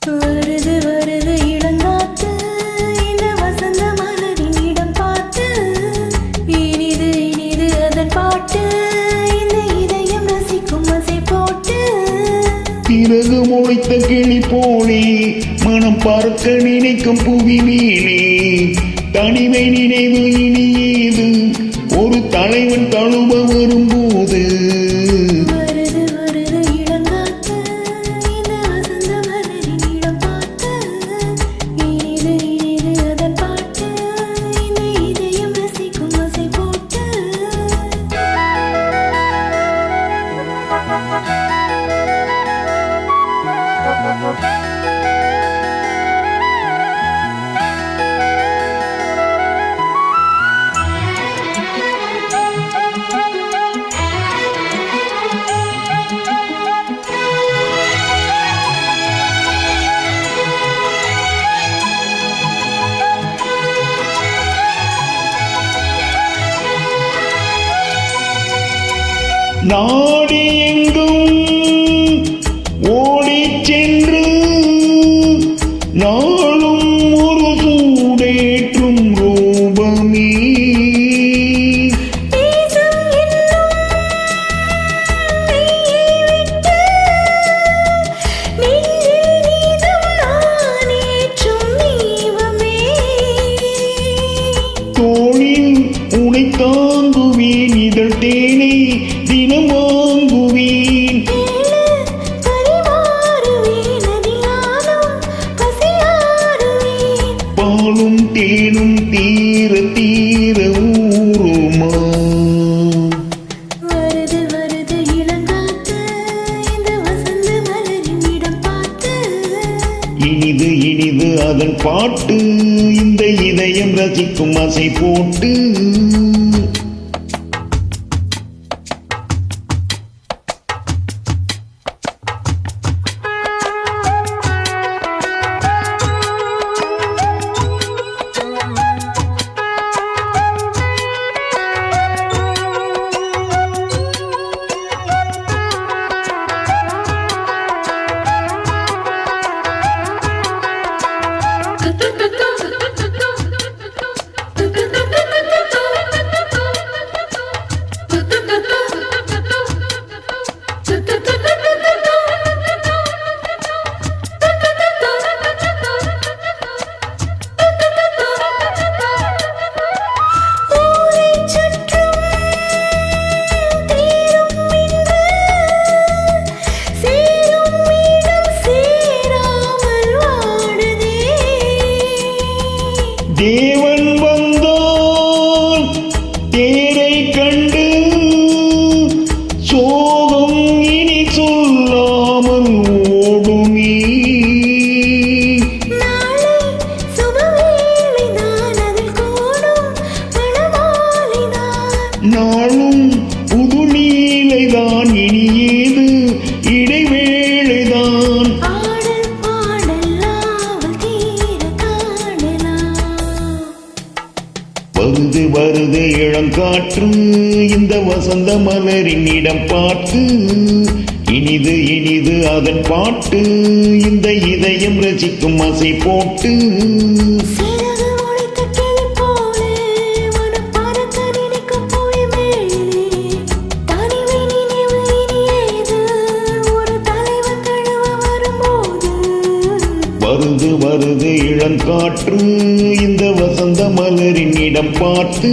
வருது வருது இளங்காத்து இந்த வசந்த மலரின் இடம் பார்த்து இனிது இனிது அதன் பாட்டு இந்த இதயம் ரசிக்கும் அசை போட்டு பிறகு முளைத்த கிளி போலே மனம் பார்க்க நினைக்கும் புவி மேலே தனிமை நினைவு இனி ஏது ஒரு தலைவன் தழுவ வரும்போது வருது வருது இளங்காத்து இந்த வசந்த மலரின் இடம் பார்த்து இனிது இனிது அதன் பாட்டு இந்த இதயம் ரசிக்கும் அசை போட்டு நாடி எங்கும் ஓடிச் சென்று நாளும் ஒரு சூடேற்றும் ரூபமே தேசம் என்னும் மெய்யை விட்டு நெஞ்சில் நீதம் நான் ஏற்றும் தெய்வமே தோளில் உனை தாங்குவேன் இதழ் தேனை தினம் வாங்குவேன் பாலும் தேனும் தீர தீர ஊருமா வருது வருது இளங்காத்து இந்த வசந்த மலரின் இடம் பார்த்து இனிது இனிது அதன் பாட்டு இந்த இதயம் ரசிக்கும் அசை போட்டு தேவன் வந்தான் தேரை கண்டு சோகம் இனி சொல்லாமல் ஓடுமே நாளும் புது நீலைதான் இனி ஏது இடைவேளைதான் வருது வருது இளங்காற்று இந்த வசந்த மலரின் இடம் பார்த்து இனிது இனிது அதன் பாட்டு இந்த இதயம் ரசிக்கும் அசை போட்டு வருது வருது இளங்காற்று இந்த வசந்த மலரின் இடம் பார்த்து